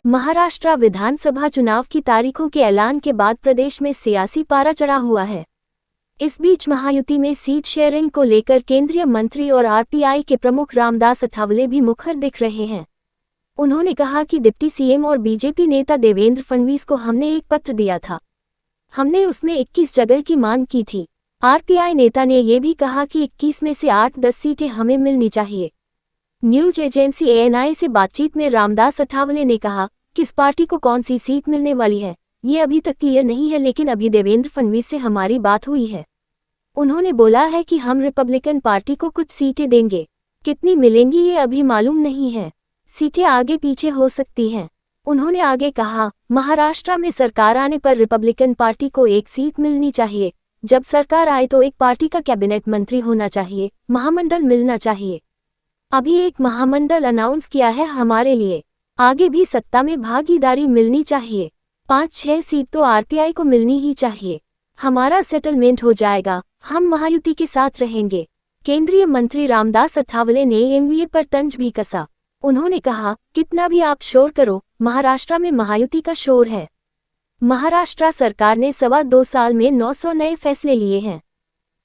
महाराष्ट्र विधानसभा चुनाव की तारीखों के ऐलान के बाद प्रदेश में सियासी पारा चढ़ा हुआ है। इस बीच महायुति में सीट शेयरिंग को लेकर केंद्रीय मंत्री और आरपीआई के प्रमुख रामदास अठावले भी मुखर दिख रहे हैं। उन्होंने कहा कि डिप्टी सीएम और बीजेपी नेता देवेंद्र फडणवीस को हमने एक पत्र दिया था। हमने उसमें 21 जगह की मांग की थी। आरपीआई नेता ने ये भी कहा कि 21 में से 8-10 सीटें हमें मिलनी चाहिए। न्यूज एजेंसी एएनआई से बातचीत में रामदास अठावले ने कहा, किस पार्टी को कौन सी सीट मिलने वाली है ये अभी तक क्लियर नहीं है, लेकिन अभी देवेंद्र फडणवीस से हमारी बात हुई है। उन्होंने बोला है कि हम रिपब्लिकन पार्टी को कुछ सीटें देंगे। कितनी मिलेंगी ये अभी मालूम नहीं है, सीटें आगे पीछे हो सकती हैं। उन्होंने आगे कहा, महाराष्ट्र में सरकार आने पर रिपब्लिकन पार्टी को एक सीट मिलनी चाहिए। जब सरकार आए तो एक पार्टी का कैबिनेट मंत्री होना चाहिए, महामंडल मिलना चाहिए। अभी एक महामंडल अनाउंस किया है हमारे लिए, आगे भी सत्ता में भागीदारी मिलनी चाहिए। 5-6 सीट तो आरपीआई को मिलनी ही चाहिए। हमारा सेटलमेंट हो जाएगा, हम महायुति के साथ रहेंगे। केंद्रीय मंत्री रामदास अठावले ने एमवीए पर तंज भी कसा। उन्होंने कहा, कितना भी आप शोर करो, महाराष्ट्र में महायुति का शोर है। महाराष्ट्र सरकार ने 2.25 साल में 900 नए फैसले लिए हैं।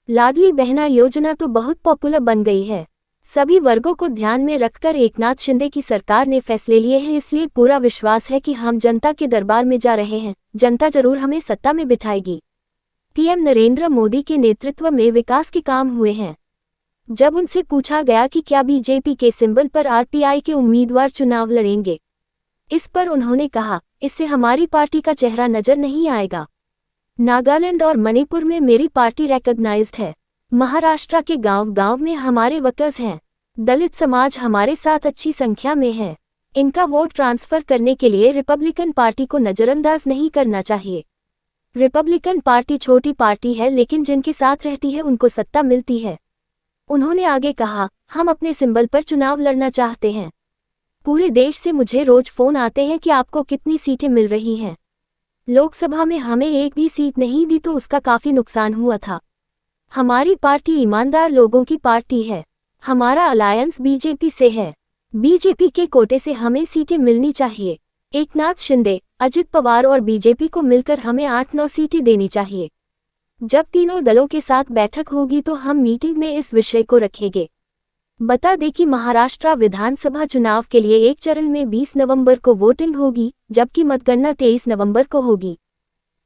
लाडली बहना योजना तो बहुत पॉपुलर बन गई है। सभी वर्गों को ध्यान में रखकर एकनाथ शिंदे की सरकार ने फैसले लिए हैं, इसलिए पूरा विश्वास है कि हम जनता के दरबार में जा रहे हैं। जनता जरूर हमें सत्ता में बिठाएगी। पीएम नरेंद्र मोदी के नेतृत्व में विकास के काम हुए हैं। जब उनसे पूछा गया कि क्या बीजेपी के सिंबल पर आरपीआई के उम्मीदवार चुनाव लड़ेंगे, इस पर उन्होंने कहा, इससे हमारी पार्टी का चेहरा नजर नहीं आएगा। नागालैंड और मणिपुर में मेरी पार्टी रिकॉग्नाइज्ड है। महाराष्ट्र के गांव-गांव में हमारे वर्कर्स हैं। दलित समाज हमारे साथ अच्छी संख्या में है। इनका वोट ट्रांसफर करने के लिए रिपब्लिकन पार्टी को नजरअंदाज नहीं करना चाहिए। रिपब्लिकन पार्टी छोटी पार्टी है, लेकिन जिनके साथ रहती है उनको सत्ता मिलती है। उन्होंने आगे कहा, हम अपने सिंबल पर चुनाव लड़ना चाहते हैं। पूरे देश से मुझे रोज फोन आते हैं कि आपको कितनी सीटें मिल रही हैं। लोकसभा में हमें एक भी सीट नहीं दी तो उसका काफी नुकसान हुआ था। हमारी पार्टी ईमानदार लोगों की पार्टी है। हमारा अलायंस बीजेपी से है। बीजेपी के कोटे से हमें सीटें मिलनी चाहिए। एकनाथ शिंदे, अजित पवार और बीजेपी को मिलकर हमें 8-9 सीटें देनी चाहिए। जब तीनों दलों के साथ बैठक होगी तो हम मीटिंग में इस विषय को रखेंगे। बता दें कि महाराष्ट्र विधानसभा चुनाव के लिए एक चरण में 20 नवंबर को वोटिंग होगी, जबकि मतगणना 23 नवंबर को होगी।